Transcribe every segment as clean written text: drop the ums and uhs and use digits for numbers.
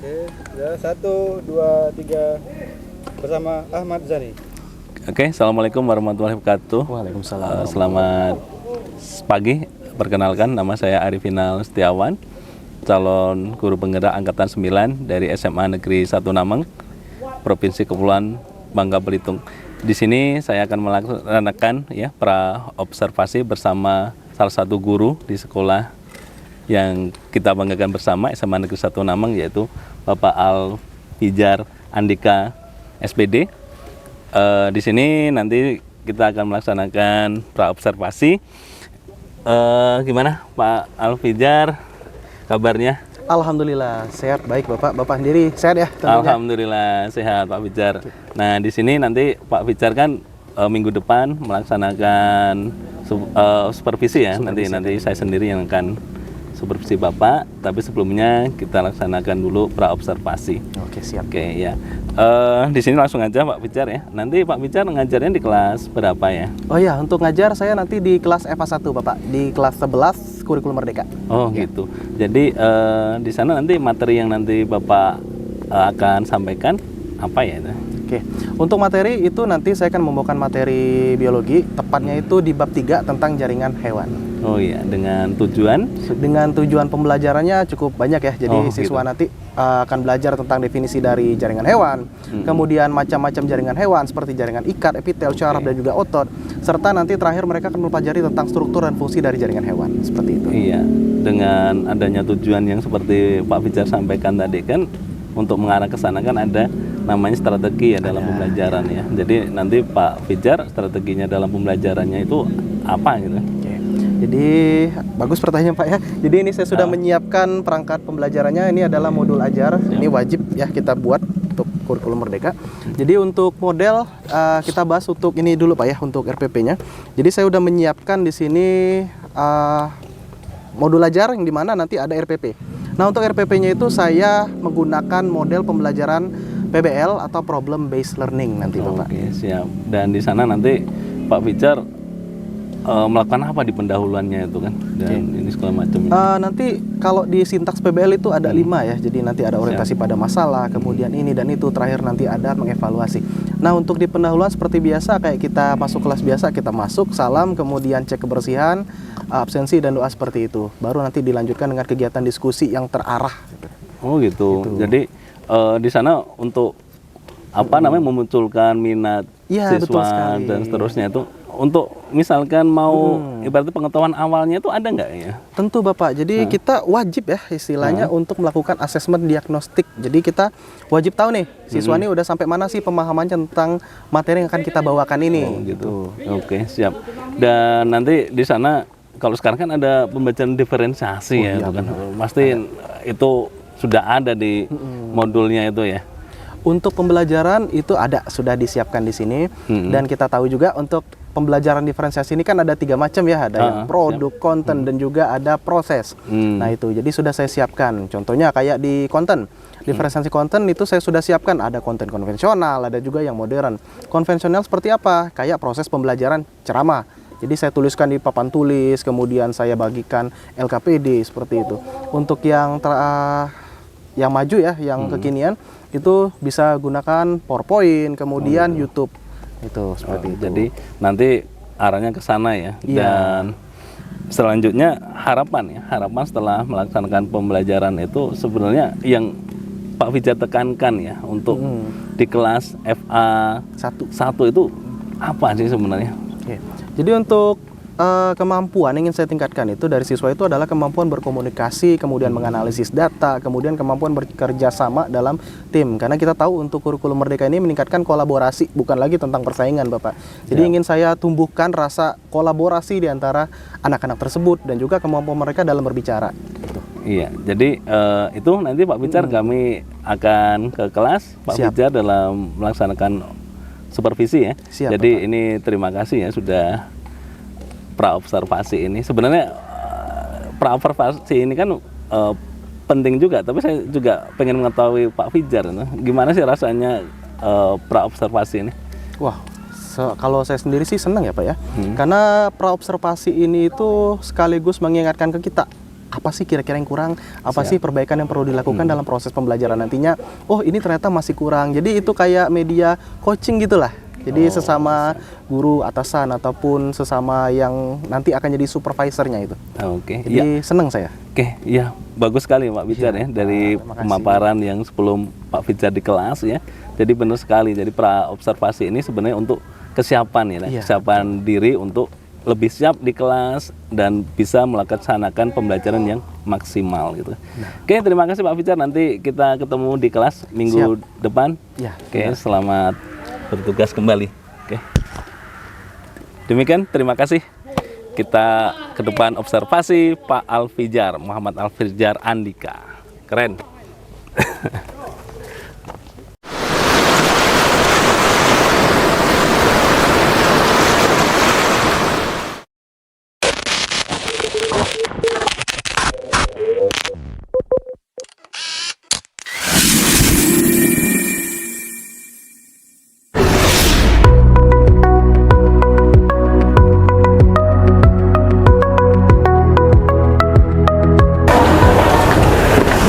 Oke, ya 1, 2, 3 bersama Ahmad Zani. Oke, assalamualaikum warahmatullahi wabarakatuh. Waalaikumsalam. Selamat pagi. Perkenalkan, nama saya Arifinal Setiawan, calon guru penggerak angkatan 9 dari SMA Negeri 1 Nameng, Provinsi Kepulauan Bangka Belitung. Di sini saya akan melaksanakan pra observasi bersama salah satu guru di sekolah yang kita banggakan bersama, SMA Negeri 1 Nameng, yaitu Bapak Alfijar Andika SPD. Di sini nanti kita akan melaksanakan pra observasi. Gimana Pak Alfijar kabarnya? Alhamdulillah sehat, baik Bapak. Bapak sendiri sehat ya? Tentunya. Alhamdulillah sehat Pak Fijar. Nah di sini nanti Pak Fijar kan minggu depan melaksanakan supervisi ya. Nanti saya sendiri yang akan supervisi Bapak, tapi sebelumnya kita laksanakan dulu pra observasi. Oke, siap. Oke ya. Di sini langsung aja Pak Fijar ya. Nanti Pak Fijar ngajarnya di kelas berapa ya? Oh ya, untuk ngajar saya nanti di kelas FA 1 Bapak, di kelas 11 Kurikulum Merdeka. Oh ya. Gitu. Jadi di sana nanti materi yang nanti Bapak akan sampaikan apa ya itu? Oke, untuk materi itu nanti saya akan membawakan materi biologi, tepatnya itu di bab 3 tentang jaringan hewan. Oh iya, dengan tujuan? Dengan tujuan pembelajarannya cukup banyak ya. Jadi siswa gitu. nanti akan belajar tentang definisi dari jaringan hewan, kemudian macam-macam jaringan hewan seperti jaringan ikat, epitel, syaraf, dan juga otot. Serta nanti terakhir mereka akan mempelajari tentang struktur dan fungsi dari jaringan hewan, seperti itu. Iya, dengan adanya tujuan yang seperti Pak Fijar sampaikan tadi kan, untuk mengarah ke sana kan ada namanya strategi ya dalam pembelajaran ya. Jadi nanti Pak Fijar strateginya dalam pembelajarannya itu apa gitu? Jadi bagus pertanyaan Pak ya. Jadi ini saya sudah menyiapkan perangkat pembelajarannya. Ini adalah modul ajar. Ini wajib ya kita buat untuk kurikulum Merdeka. Jadi untuk model kita bahas untuk ini dulu Pak ya, untuk RPP-nya. Jadi saya sudah menyiapkan di sini modul ajar yang dimana nanti ada RPP. Nah untuk RPP-nya itu saya menggunakan model pembelajaran PBL atau Problem Based Learning nanti Bapak. Oke, siap. Dan di sana nanti Pak Fijar melakukan apa di pendahuluannya itu kan, dan ini segala macam. Nanti kalau di sintaks PBL itu ada 5 ya, jadi nanti ada orientasi pada masalah, kemudian ini dan itu, terakhir nanti ada mengevaluasi. Nah untuk di pendahuluan seperti biasa, kayak kita masuk kelas biasa, kita masuk, salam, kemudian cek kebersihan, absensi dan doa seperti itu. Baru nanti dilanjutkan dengan kegiatan diskusi yang terarah. Oh gitu. Jadi di sana untuk apa namanya memunculkan minat siswa dan seterusnya itu. Untuk misalkan mau ibaratnya pengetahuan awalnya itu ada nggak ya? Tentu Bapak, jadi kita wajib ya istilahnya untuk melakukan asesmen diagnostik. Jadi kita wajib tahu nih siswa ini udah sampai mana sih pemahamannya tentang materi yang akan kita bawakan ini. Oh gitu. Oke, siap. Dan nanti di sana kalau sekarang kan ada pembelajaran diferensiasi ya, itu kan pasti itu sudah ada di modulnya itu ya. Untuk pembelajaran itu ada, sudah disiapkan di sini. Dan kita tahu juga untuk pembelajaran diferensiasi ini kan ada 3 macam ya, ada yang produk, konten, dan juga ada proses. Nah itu, jadi sudah saya siapkan. Contohnya kayak di konten, diferensiasi konten itu saya sudah siapkan. Ada konten konvensional, ada juga yang modern. Konvensional seperti apa? Kayak proses pembelajaran ceramah. Jadi saya tuliskan di papan tulis, kemudian saya bagikan LKPD seperti itu. Untuk yang maju ya, yang kekinian itu bisa gunakan PowerPoint, kemudian YouTube. Itu seperti itu. Jadi nanti arahnya ke sana ya. Dan selanjutnya harapan setelah melaksanakan pembelajaran itu sebenarnya yang Pak Fijar tekankan ya untuk di kelas FA 1 itu apa sih sebenarnya? Oke. Jadi untuk kemampuan yang ingin saya tingkatkan itu dari siswa itu adalah kemampuan berkomunikasi, kemudian menganalisis data, kemudian kemampuan bekerja sama dalam tim. Karena kita tahu untuk kurikulum Merdeka ini meningkatkan kolaborasi, bukan lagi tentang persaingan Bapak. Jadi ingin saya tumbuhkan rasa kolaborasi di antara anak-anak tersebut dan juga kemampuan mereka dalam berbicara. Iya, jadi itu nanti Pak Fijar kami akan ke kelas Pak Fijar dalam melaksanakan supervisi ya. Siap, jadi Bapak. ini terima kasih ya sudah pra observasi ini. Sebenarnya pra observasi ini kan penting juga, tapi saya juga pengen mengetahui Pak Fijar, gimana sih rasanya pra observasi ini? Wah, kalau saya sendiri sih senang ya Pak ya, karena pra observasi ini itu sekaligus mengingatkan ke kita apa sih kira-kira yang kurang, apa sih perbaikan yang perlu dilakukan dalam proses pembelajaran nantinya. Oh, ini ternyata masih kurang. Jadi itu kayak media coaching gitulah. Jadi sesama guru atasan ataupun sesama yang nanti akan jadi supervisornya itu. Oke. Jadi seneng saya. Oke, ya bagus sekali Pak Fijar ya dari pemaparan yang sebelum Pak Fijar di kelas ya. Jadi benar sekali. Jadi pra observasi ini sebenarnya untuk kesiapan ya, kesiapan diri untuk lebih siap di kelas dan bisa melaksanakan pembelajaran yang maksimal gitu. Oke, terima kasih Pak Fijar. Nanti kita ketemu di kelas minggu depan. Ya, Oke, selamat bertugas kembali. Oke. Demikian, terima kasih. Kita ke depan observasi Pak Alfijar, Muhammad Alfijar Andika. Keren.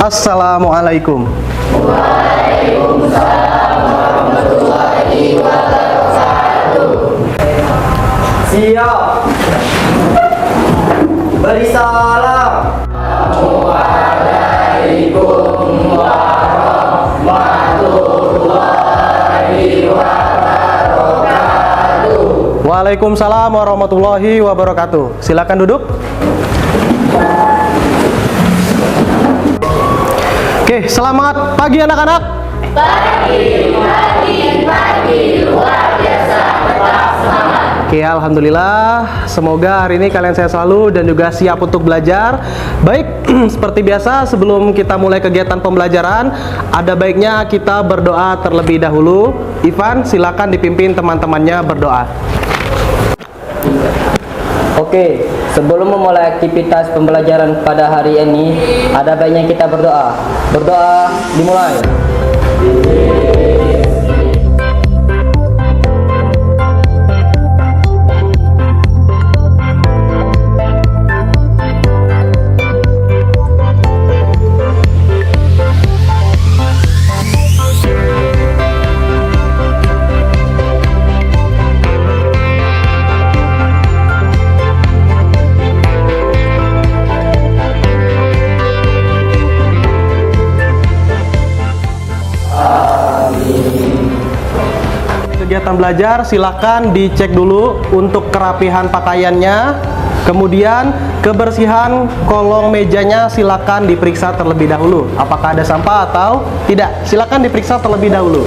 Assalamualaikum. Waalaikumsalam warahmatullahi wabarakatuh. Siap. Beri salam. Assalamualaikum warahmatullahi wabarakatuh. Waalaikumsalam warahmatullahi wabarakatuh. Silakan duduk. Oke, selamat pagi anak-anak. Pagi, luar biasa, tetap semangat. Oke, alhamdulillah. Semoga hari ini kalian sehat selalu dan juga siap untuk belajar. Baik, seperti biasa sebelum kita mulai kegiatan pembelajaran, ada baiknya kita berdoa terlebih dahulu. Ivan, silakan dipimpin teman-temannya berdoa. Oke, sebelum memulai aktivitas pembelajaran pada hari ini, ada baiknya kita berdoa. Berdoa dimulai. Kegiatan belajar silakan dicek dulu untuk kerapihan pakaiannya, kemudian kebersihan kolong mejanya silakan diperiksa terlebih dahulu. Apakah ada sampah atau tidak? Silakan diperiksa terlebih dahulu.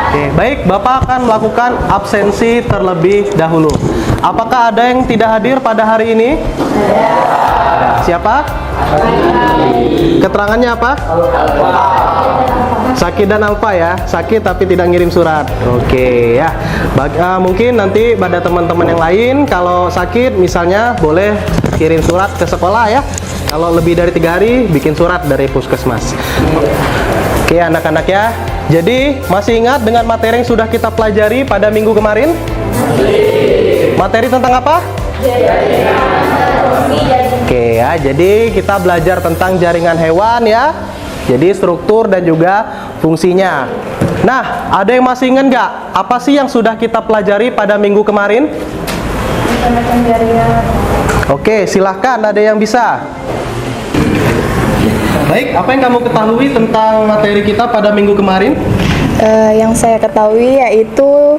Oke, baik, Bapak akan melakukan absensi terlebih dahulu. Apakah ada yang tidak hadir pada hari ini? Ada. Siapa? Keterangannya apa? Sakit dan Alfa ya. Sakit tapi tidak ngirim surat. Oke ya. Mungkin nanti pada teman-teman yang lain kalau sakit misalnya boleh kirim surat ke sekolah ya. Kalau lebih dari 3 hari bikin surat dari puskesmas. Oke anak-anak ya. Jadi masih ingat dengan materi yang sudah kita pelajari pada minggu kemarin? Materi tentang apa? Oke ya, jadi kita belajar tentang jaringan hewan ya. Jadi struktur dan juga fungsinya. Nah, ada yang masih ingat nggak? Apa sih yang sudah kita pelajari pada minggu kemarin? Macam-macam jaringan. Oke, silahkan ada yang bisa. Baik, apa yang kamu ketahui tentang materi kita pada minggu kemarin? Yang saya ketahui yaitu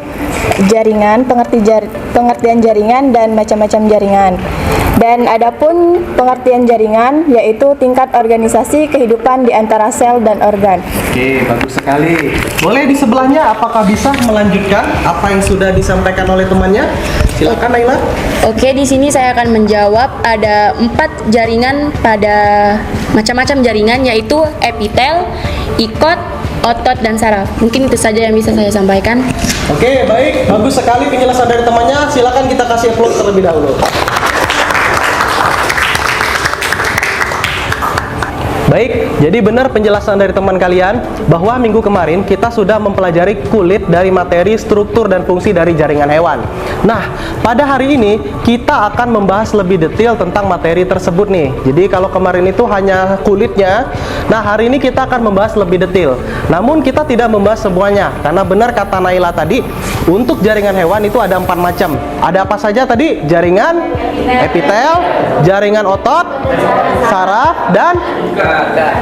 jaringan, pengertian jaringan dan macam-macam jaringan. Dan adapun pengertian jaringan yaitu tingkat organisasi kehidupan di antara sel dan organ. Oke, bagus sekali. Boleh di sebelahnya apakah bisa melanjutkan apa yang sudah disampaikan oleh temannya? Silakan Naila. Oke, di sini saya akan menjawab ada 4 jaringan pada macam-macam jaringan yaitu epitel, ikot, otot, dan saraf. Mungkin itu saja yang bisa saya sampaikan. Oke, baik. Bagus sekali penjelasan dari temannya. Silakan kita kasih applause terlebih dahulu. Baik, jadi benar penjelasan dari teman kalian bahwa minggu kemarin kita sudah mempelajari kulit dari materi struktur dan fungsi dari jaringan hewan. Nah, pada hari ini kita akan membahas lebih detail tentang materi tersebut nih. Jadi kalau kemarin itu hanya kulitnya, nah hari ini kita akan membahas lebih detail. Namun kita tidak membahas semuanya, karena benar kata Naila tadi, untuk jaringan hewan itu ada 4 macam. Ada apa saja tadi? Jaringan epitel, jaringan otot, saraf, dan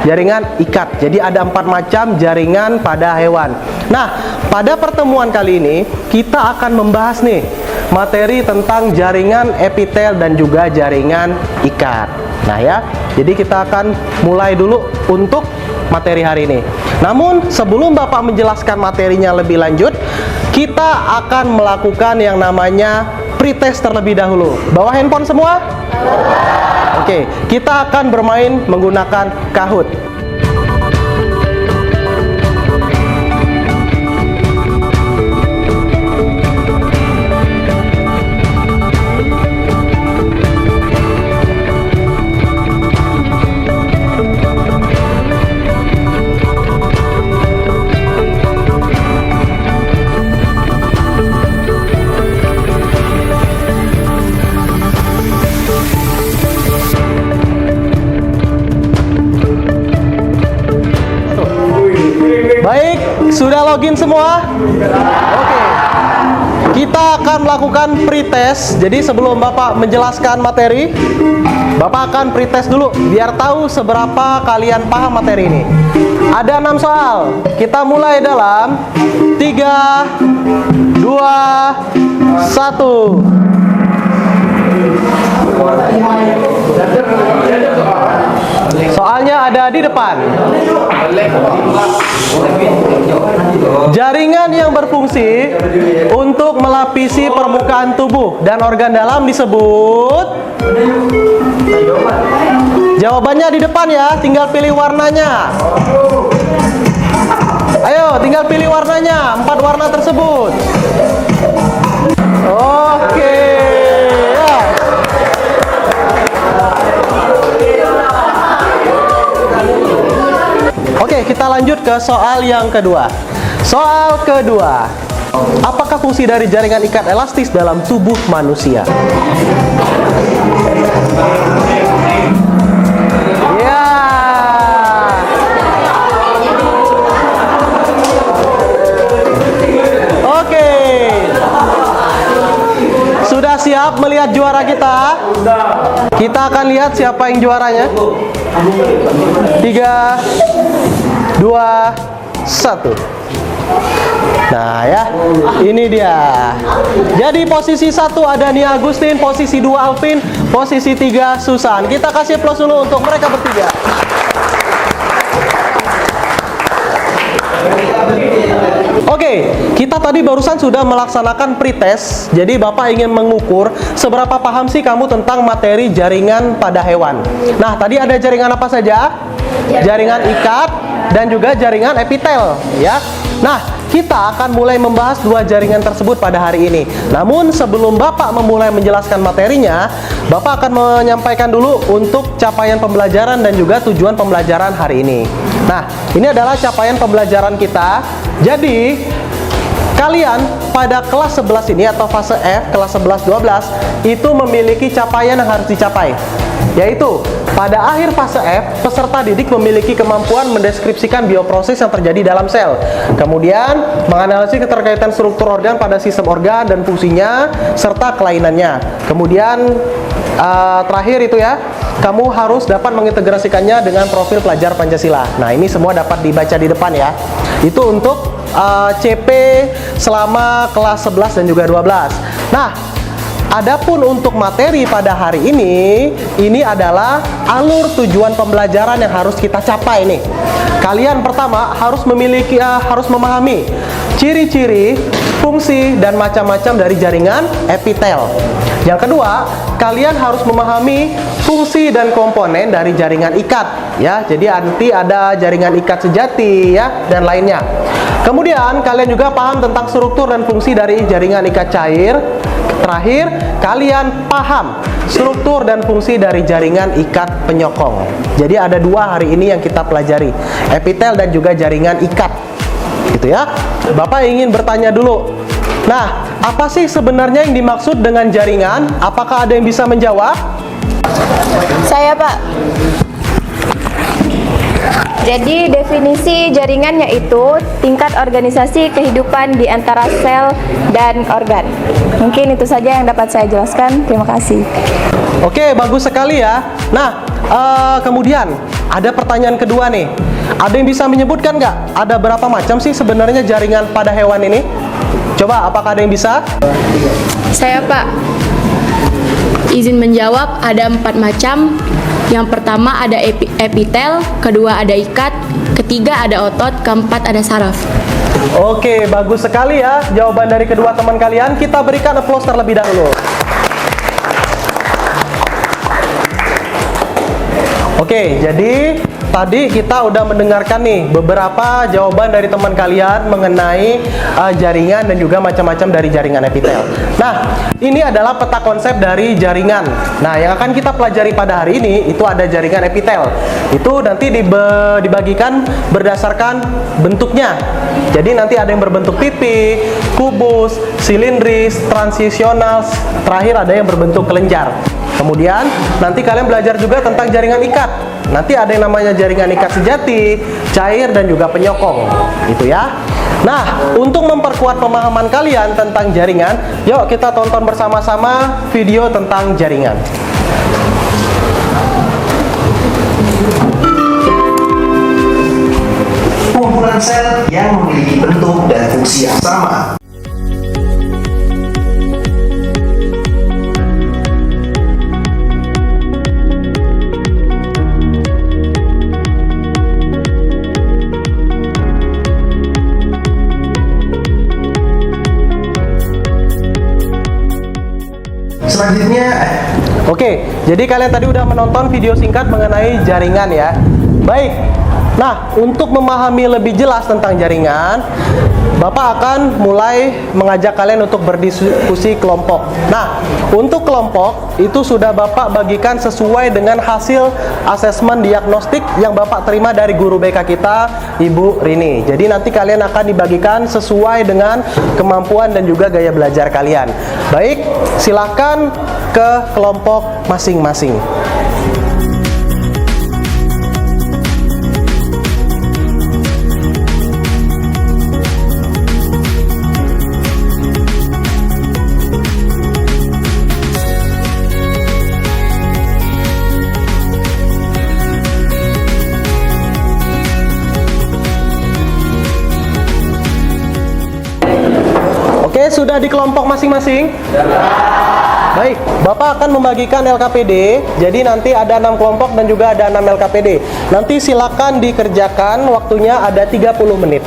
jaringan ikat. Jadi ada 4 macam jaringan pada hewan. Nah, pada pertemuan kali ini kita akan membahas nih materi tentang jaringan epitel dan juga jaringan ikat. Nah ya, jadi kita akan mulai dulu untuk materi hari ini. Namun sebelum Bapak menjelaskan materinya lebih lanjut, kita akan melakukan yang namanya pretest terlebih dahulu. Bawa handphone semua? Oke, kita akan bermain menggunakan Kahoot. Baik, sudah login semua? Oke. Kita akan melakukan pretest. Jadi sebelum Bapak menjelaskan materi, Bapak akan pretest dulu biar tahu seberapa kalian paham materi ini. Ada 6 soal. Kita mulai dalam 3, 2, 1. Soalnya ada di depan. Jaringan yang berfungsi untuk melapisi permukaan tubuh dan organ dalam disebut. Jawabannya di depan ya, tinggal pilih warnanya. Ayo, tinggal pilih warnanya, 4 warna tersebut. Oke. Ya. Oke, kita lanjut ke soal yang kedua. Soal kedua. Apakah fungsi dari jaringan ikat elastis dalam tubuh manusia? Ya. Oke. Sudah siap melihat juara kita? Kita akan lihat siapa yang juaranya. 3, 2, 1. Nah ya, ini dia. Jadi posisi 1 ada Nia Agustin, posisi 2 Alvin, posisi 3 Susan. Kita kasih plus dulu untuk mereka bertiga. Oke, kita tadi barusan sudah melaksanakan pretest. Jadi Bapak ingin mengukur seberapa paham sih kamu tentang materi jaringan pada hewan. Nah, tadi ada jaringan apa saja? Jaringan ikat dan juga jaringan epitel, ya. Nah, kita akan mulai membahas 2 jaringan tersebut pada hari ini. Namun sebelum Bapak memulai menjelaskan materinya, Bapak akan menyampaikan dulu untuk capaian pembelajaran dan juga tujuan pembelajaran hari ini. Nah, ini adalah capaian pembelajaran kita. Jadi, kalian pada kelas 11 ini atau fase F, kelas 11-12, itu memiliki capaian yang harus dicapai. Yaitu, pada akhir fase F, peserta didik memiliki kemampuan mendeskripsikan bioproses yang terjadi dalam sel. Kemudian, menganalisis keterkaitan struktur organ pada sistem organ dan fungsinya, serta kelainannya. Kemudian, terakhir itu ya, kamu harus dapat mengintegrasikannya dengan profil pelajar Pancasila. Nah, ini semua dapat dibaca di depan ya. Itu untuk CP selama kelas 11 dan juga 12. Nah, adapun untuk materi pada hari ini adalah alur tujuan pembelajaran yang harus kita capai nih. Kalian pertama harus memahami ciri-ciri, fungsi, dan macam-macam dari jaringan epitel. Yang kedua, kalian harus memahami fungsi dan komponen dari jaringan ikat, ya. Jadi nanti ada jaringan ikat sejati, ya, dan lainnya. Kemudian kalian juga paham tentang struktur dan fungsi dari jaringan ikat cair. Terakhir, kalian paham struktur dan fungsi dari jaringan ikat penyokong. Jadi ada dua hari ini yang kita pelajari, epitel dan juga jaringan ikat. Gitu ya. Bapak ingin bertanya dulu. Nah, apa sih sebenarnya yang dimaksud dengan jaringan? Apakah ada yang bisa menjawab? Saya, Pak. Jadi definisi jaringan yaitu tingkat organisasi kehidupan di antara sel dan organ. Mungkin itu saja yang dapat saya jelaskan. Terima kasih. Oke, bagus sekali ya. Nah, kemudian ada pertanyaan kedua nih. Ada yang bisa menyebutkan nggak? Ada berapa macam sih sebenarnya jaringan pada hewan ini? Coba, apakah ada yang bisa? Saya, Pak, izin menjawab, ada 4 macam. Yang pertama ada epitel, kedua ada ikat, ketiga ada otot, keempat ada saraf. Oke, bagus sekali ya jawaban dari kedua teman kalian. Kita berikan applause terlebih dahulu. Oke, jadi tadi kita udah mendengarkan nih beberapa jawaban dari teman kalian mengenai jaringan dan juga macam-macam dari jaringan epitel. Nah, ini adalah peta konsep dari jaringan. Nah, yang akan kita pelajari pada hari ini itu ada jaringan epitel. Itu nanti dibagikan berdasarkan bentuknya. Jadi nanti ada yang berbentuk pipi, kubus, silindris, transisional, terakhir ada yang berbentuk kelenjar. Kemudian nanti kalian belajar juga tentang jaringan ikat. Nanti ada yang namanya jaringan ikat sejati, cair, dan juga penyokong. Itu ya. Nah, untuk memperkuat pemahaman kalian tentang jaringan, yuk kita tonton bersama-sama video tentang jaringan. Kumpulan sel yang memiliki bentuk dan fungsi yang sama. Selanjutnya, Oke, jadi kalian tadi udah menonton video singkat mengenai jaringan ya. Baik, nah untuk memahami lebih jelas tentang jaringan, Bapak akan mulai mengajak kalian untuk berdiskusi kelompok. Nah, untuk kelompok itu sudah Bapak bagikan sesuai dengan hasil asesmen diagnostik yang Bapak terima dari guru BK kita, Ibu Rini. Jadi nanti kalian akan dibagikan sesuai dengan kemampuan dan juga gaya belajar kalian. Baik, silakan ke kelompok masing-masing. Oke, sudah di kelompok masing-masing? Baik, Bapak akan membagikan LKPD. Jadi nanti ada 6 kelompok dan juga ada 6 LKPD. Nanti silakan dikerjakan, waktunya ada 30 menit.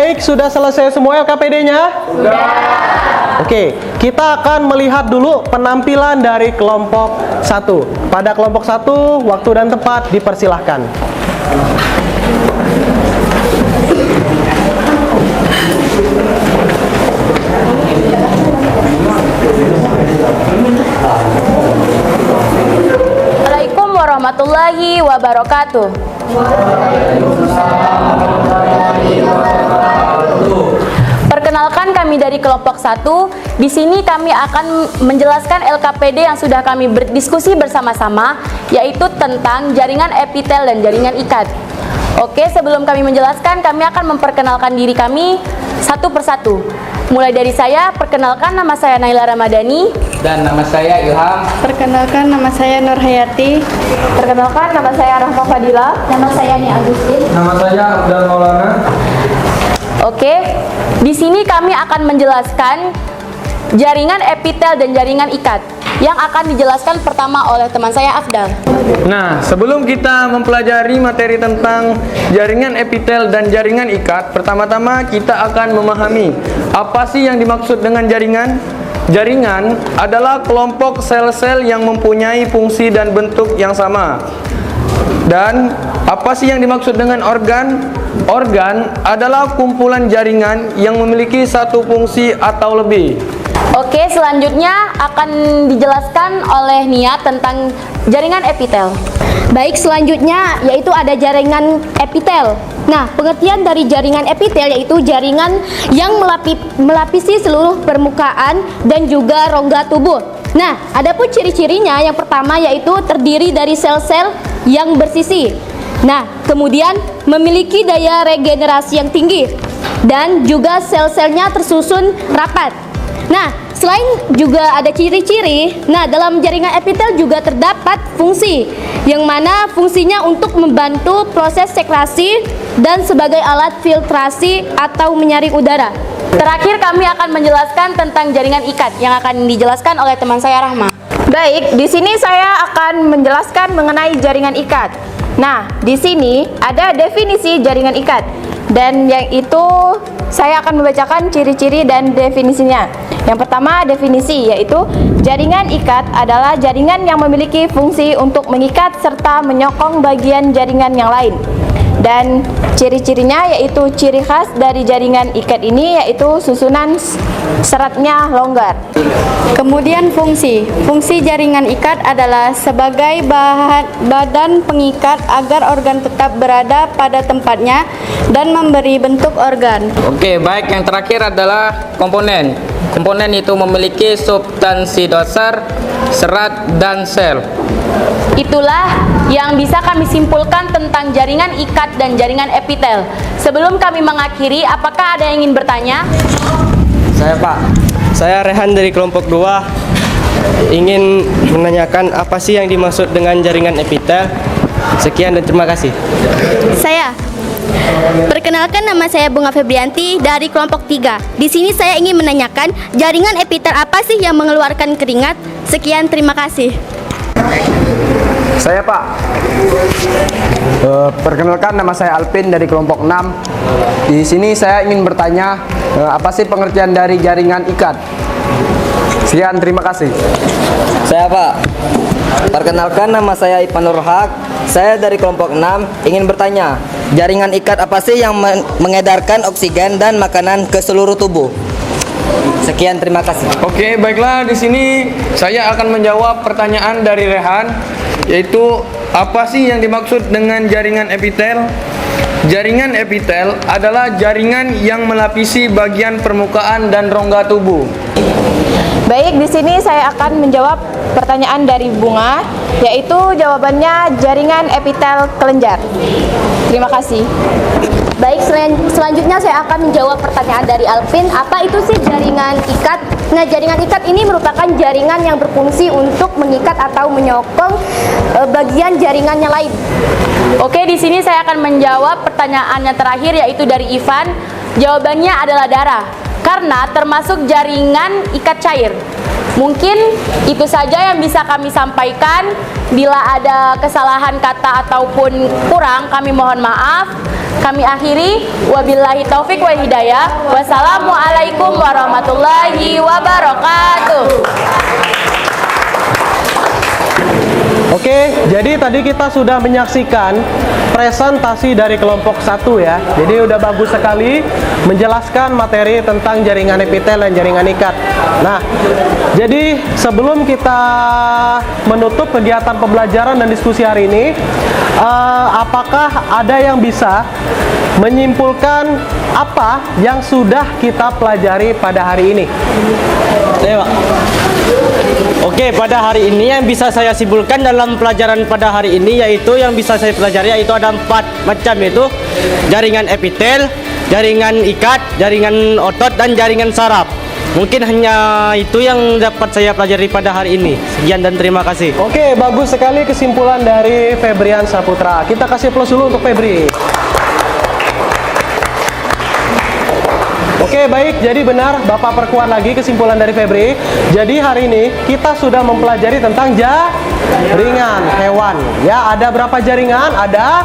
Baik, sudah selesai semua LKPD-nya? Sudah. Oke, kita akan melihat dulu penampilan dari kelompok 1. Pada kelompok 1, waktu dan tempat dipersilahkan. Assalamualaikum warahmatullahi wabarakatuh. Perkenalkan, kami dari kelompok 1. Di sini kami akan menjelaskan LKPD yang sudah kami berdiskusi bersama-sama, yaitu tentang jaringan epitel dan jaringan ikat. Oke, sebelum kami menjelaskan, kami akan memperkenalkan diri kami satu persatu. Mulai dari saya, perkenalkan, nama saya Naila Ramadhani. Dan nama saya Ilham. Perkenalkan, nama saya Nur Hayati. Perkenalkan, nama saya Rahma Fadila. Nama saya Nia Agustin. Nama saya Abdul Maulana. Oke, di sini kami akan menjelaskan jaringan epitel dan jaringan ikat yang akan dijelaskan pertama oleh teman saya Afdal. Nah, sebelum kita mempelajari materi tentang jaringan epitel dan jaringan ikat, pertama-tama kita akan memahami apa sih yang dimaksud dengan jaringan. Jaringan adalah kelompok sel-sel yang mempunyai fungsi dan bentuk yang sama. Dan apa sih yang dimaksud dengan organ? Organ adalah kumpulan jaringan yang memiliki satu fungsi atau lebih. Oke, selanjutnya akan dijelaskan oleh Nia tentang jaringan epitel. Baik, selanjutnya yaitu ada jaringan epitel. Nah, pengertian dari jaringan epitel yaitu jaringan yang melapisi seluruh permukaan dan juga rongga tubuh. Nah, adapun ciri-cirinya yang pertama yaitu terdiri dari sel-sel yang bersisi. Nah, kemudian memiliki daya regenerasi yang tinggi dan juga sel-selnya tersusun rapat. Nah, selain juga ada ciri-ciri, nah dalam jaringan epitel juga terdapat fungsi yang mana fungsinya untuk membantu proses sekresi dan sebagai alat filtrasi atau menyaring udara. Terakhir, kami akan menjelaskan tentang jaringan ikat yang akan dijelaskan oleh teman saya Rahma. Baik, di sini saya akan menjelaskan mengenai jaringan ikat. Nah, di sini ada definisi jaringan ikat. Dan yang itu saya akan membacakan ciri-ciri dan definisinya. Yang pertama, definisi yaitu jaringan ikat adalah jaringan yang memiliki fungsi untuk mengikat serta menyokong bagian jaringan yang lain. Dan ciri-cirinya yaitu ciri khas dari jaringan ikat ini yaitu susunan seratnya longgar. Kemudian fungsi jaringan ikat adalah sebagai badan pengikat agar organ tetap berada pada tempatnya dan memberi bentuk organ. Oke, baik, yang terakhir adalah komponen. Komponen itu memiliki substansi dasar, serat, dan sel. Itulah yang bisa kami simpulkan tentang jaringan ikat dan jaringan epitel. Sebelum kami mengakhiri, apakah ada yang ingin bertanya? Saya Pak, saya Rehan dari kelompok 2 ingin menanyakan apa sih yang dimaksud dengan jaringan epitel. Sekian dan terima kasih. Saya perkenalkan, nama saya Bunga Febrianti dari kelompok 3. Di sini saya ingin menanyakan jaringan epitel apa sih yang mengeluarkan keringat. Sekian, terima kasih. Saya Pak, perkenalkan, nama saya Alvin dari kelompok 6. Di sini saya ingin bertanya apa sih pengertian dari jaringan ikat. Sekian, terima kasih. Saya Pak, perkenalkan, nama saya Ipan Nurhak. Saya dari kelompok 6 ingin bertanya, jaringan ikat apa sih yang mengedarkan oksigen dan makanan ke seluruh tubuh? Sekian, terima kasih. Oke, baiklah, di sini saya akan menjawab pertanyaan dari Rehan, yaitu apa sih yang dimaksud dengan jaringan epitel? Jaringan epitel adalah jaringan yang melapisi bagian permukaan dan rongga tubuh. Baik, di sini saya akan menjawab pertanyaan dari Bunga, yaitu jawabannya jaringan epitel kelenjar. Terima kasih. Baik, selanjutnya saya akan menjawab pertanyaan dari Alvin. Apa itu sih jaringan ikat? Nah, jaringan ikat ini merupakan jaringan yang berfungsi untuk mengikat atau menyokong bagian jaringan yang lain. Oke, di sini saya akan menjawab pertanyaan yang terakhir yaitu dari Ivan. Jawabannya adalah darah. karena termasuk jaringan ikat cair. Mungkin itu saja yang bisa kami sampaikan. Bila ada kesalahan kata ataupun kurang, kami mohon maaf. Kami akhiri, wabillahi taufik wal hidayah. Wassalamualaikum warahmatullahi wabarakatuh. Oke, jadi tadi kita sudah menyaksikan presentasi dari kelompok 1 ya. Jadi udah bagus sekali menjelaskan materi tentang jaringan epitel dan jaringan ikat. Nah, jadi sebelum kita menutup kegiatan pembelajaran dan diskusi hari ini, apakah ada yang bisa menyimpulkan apa yang sudah kita pelajari pada hari ini? Saya, Pak. Oke, pada hari ini yang bisa saya simpulkan dalam pelajaran pada hari ini yaitu yang bisa saya pelajari yaitu ada 4 macam, yaitu jaringan epitel, jaringan ikat, jaringan otot, dan jaringan saraf. Mungkin hanya itu yang dapat saya pelajari pada hari ini. Sekian dan terima kasih. Oke, bagus sekali kesimpulan dari Febrian Saputra. Kita kasih plus dulu untuk Febri. Oke, baik, jadi benar Bapak perkuat lagi kesimpulan dari Febri. Jadi hari ini kita sudah mempelajari tentang jaringan hewan. Ya, ada berapa jaringan? Ada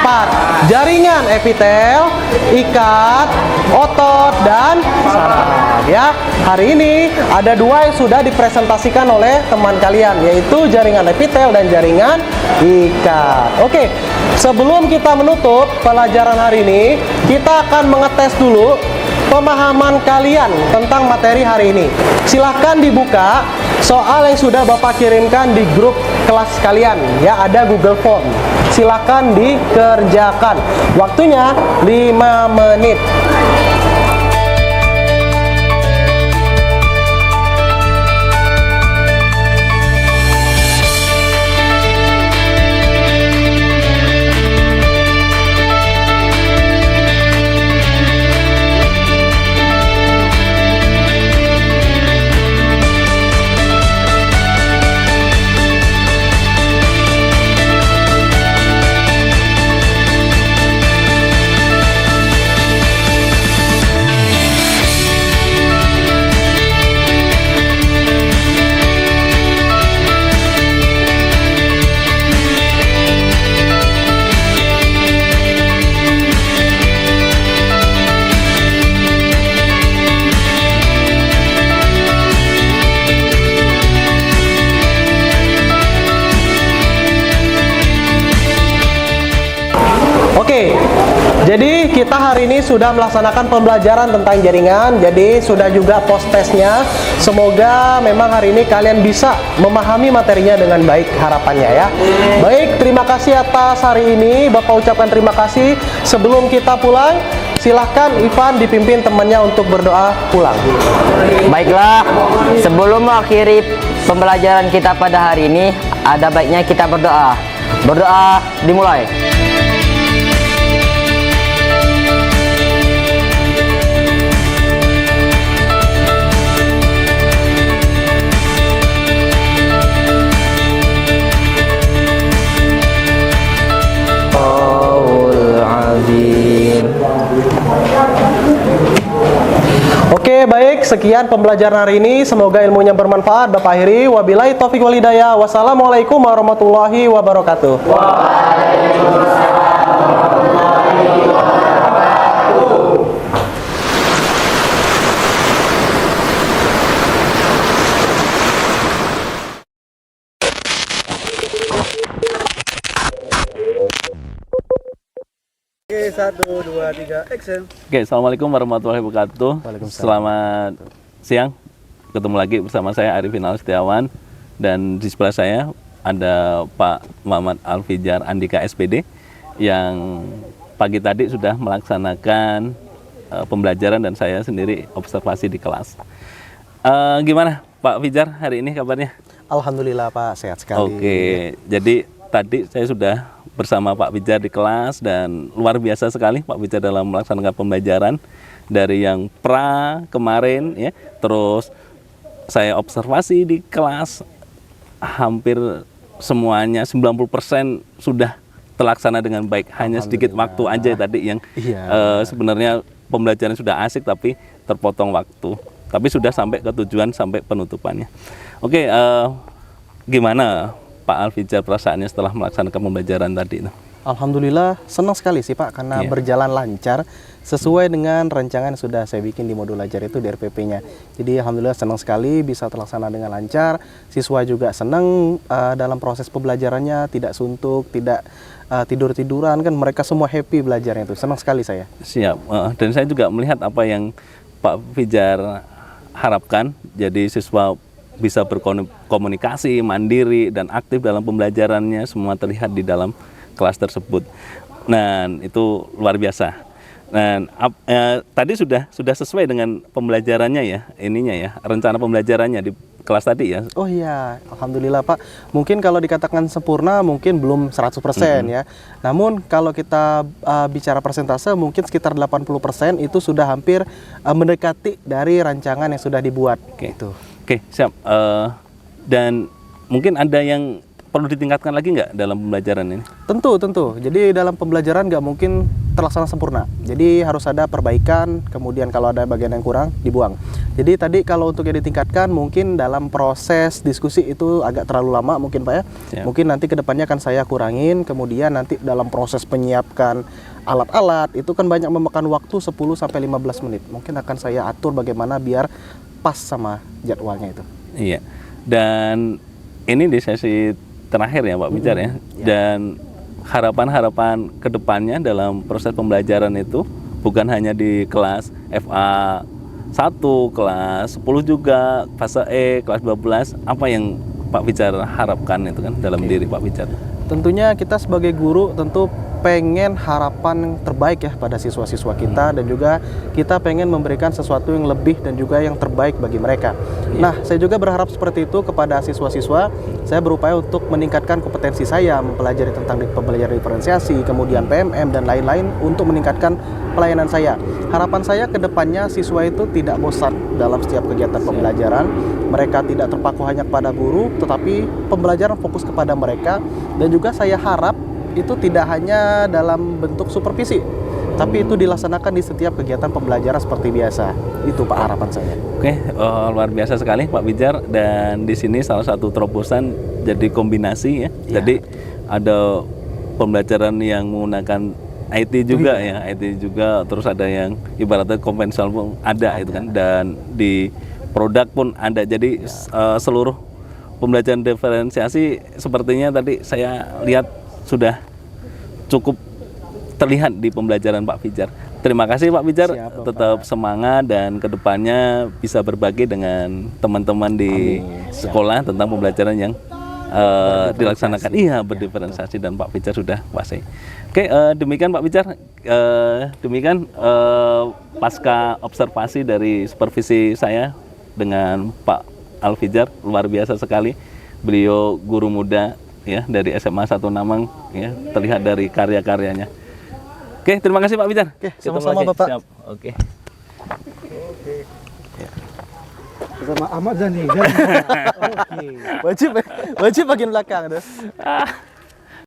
4. Jaringan epitel, ikat, otot, dan saraf. Ya, hari ini ada 2 yang sudah dipresentasikan oleh teman kalian, yaitu jaringan epitel dan jaringan ikat. Oke, sebelum kita menutup pelajaran hari ini, kita akan mengetes dulu pemahaman kalian tentang materi hari ini. Silahkan dibuka soal yang sudah Bapak kirimkan di grup kelas kalian. Ya, ada Google Form. Silahkan dikerjakan. Waktunya 5 menit. Oke, jadi kita hari ini sudah melaksanakan pembelajaran tentang jaringan. Jadi sudah juga post testnya. Semoga memang hari ini kalian bisa memahami materinya dengan baik, harapannya ya. Baik, terima kasih atas hari ini. Bapak ucapkan terima kasih. Sebelum kita pulang, silahkan Ivan dipimpin temannya untuk berdoa pulang. Baiklah, sebelum mengakhiri pembelajaran kita pada hari ini, ada baiknya kita berdoa. Berdoa dimulai. Oke, baik, sekian pembelajaran hari ini. Semoga ilmunya bermanfaat. Bapak akhiri, wabillahi taufiq wal hidayah. Wassalamualaikum warahmatullahi wabarakatuh. Waalaikumsalam warahmatullahi wabarakatuh. Oke, 1, 2, 3, action. Oke, assalamualaikum warahmatullahi wabarakatuh. Selamat siang. Ketemu lagi bersama saya Arifin Setiawan, dan di sebelah saya ada Pak Muhammad Alfijar Andika SPD yang pagi tadi sudah melaksanakan pembelajaran dan saya sendiri observasi di kelas. Gimana Pak Fijar hari ini kabarnya? Alhamdulillah Pak, sehat sekali. Oke, jadi tadi saya sudah bersama Pak Fijar di kelas dan luar biasa sekali Pak Fijar dalam melaksanakan pembelajaran dari yang pra kemarin ya. Terus saya observasi di kelas hampir semuanya 90% sudah terlaksana dengan baik. Hanya sedikit waktu aja tadi yang sebenarnya pembelajaran sudah asik tapi terpotong waktu. Tapi sudah sampai ke tujuan, sampai penutupannya. Oke, gimana Pak Alfijar perasaannya setelah melaksanakan pembelajaran tadi itu? Alhamdulillah senang sekali sih Pak, karena berjalan lancar sesuai dengan rancangan yang sudah saya bikin di modul ajar itu di RPP-nya. Jadi alhamdulillah senang sekali bisa terlaksana dengan lancar. Siswa juga senang dalam proses pembelajarannya, tidak suntuk, tidak tidur-tiduran, kan mereka semua happy belajarnya itu. Senang sekali saya. Siap. Dan saya juga melihat apa yang Pak Fijar harapkan, jadi siswa bisa berkomunikasi, mandiri dan aktif dalam pembelajarannya, semua terlihat di dalam kelas tersebut. Nah, itu luar biasa. Nah, tadi sudah sesuai dengan pembelajarannya ya, rencana pembelajarannya di kelas tadi ya. Oh iya, alhamdulillah Pak. Mungkin kalau dikatakan sempurna mungkin belum 100% ya. Namun kalau kita bicara persentase mungkin sekitar 80% itu sudah hampir mendekati dari rancangan yang sudah dibuat. Oke, siap. Dan mungkin ada yang perlu ditingkatkan lagi nggak dalam pembelajaran ini? Tentu. Jadi dalam pembelajaran nggak mungkin terlaksana sempurna. Jadi harus ada perbaikan, kemudian kalau ada bagian yang kurang, dibuang. Jadi tadi kalau untuk yang ditingkatkan, mungkin dalam proses diskusi itu agak terlalu lama mungkin Pak ya. Siap. Mungkin nanti kedepannya akan saya kurangin, kemudian nanti dalam proses menyiapkan alat-alat, itu kan banyak memakan waktu 10-15 menit. Mungkin akan saya atur bagaimana biar pas sama jadwalnya itu. Iya, dan ini di sesi terakhir ya Pak Fijar ya. Dan harapan-harapan kedepannya dalam proses pembelajaran itu bukan hanya di kelas FA 1, kelas 10 juga, fase E, kelas 12, apa yang Pak Fijar harapkan itu kan dalam diri Pak Fijar? Tentunya kita sebagai guru tentu pengen harapan terbaik ya pada siswa-siswa kita, dan juga kita pengen memberikan sesuatu yang lebih dan juga yang terbaik bagi mereka. Nah, saya juga berharap seperti itu kepada siswa-siswa. Saya berupaya untuk meningkatkan kompetensi saya, mempelajari tentang pembelajaran diferensiasi, kemudian PMM dan lain-lain untuk meningkatkan pelayanan saya. Harapan saya ke depannya siswa itu tidak bosan dalam setiap kegiatan pembelajaran. Mereka tidak terpaku hanya kepada guru, tetapi pembelajaran fokus kepada mereka. Dan juga saya harap itu tidak hanya dalam bentuk supervisi, tapi itu dilaksanakan di setiap kegiatan pembelajaran seperti biasa. Itu Pak harapan saya. Oke, luar biasa sekali Pak Fijar. Dan di sini salah satu terobosan jadi kombinasi ya. Jadi ada pembelajaran yang menggunakan IT juga ya, IT juga, terus ada yang ibaratnya konvensional pun ada itu kan, dan di produk pun ada. Jadi seluruh pembelajaran diferensiasi sepertinya tadi saya lihat sudah cukup terlihat di pembelajaran Pak Fijar. Terima kasih Pak Fijar, tetap semangat dan kedepannya bisa berbagi dengan teman-teman di sekolah tentang pembelajaran yang dilaksanakan. Iya, berdiferensiasi, dan Pak Fijar sudah kuasai. Oke, demikian Pak Fijar. Demikian pasca observasi dari supervisi saya dengan Pak Alfijar, luar biasa sekali. Beliau guru muda ya dari SMA 1 Namang ya, terlihat dari karya-karyanya. Oke, terima kasih Pak Fijar. Oke, sama-sama Bapak. Siap. Oke. Bersama Ahmad Zani. Wajib bagian belakang.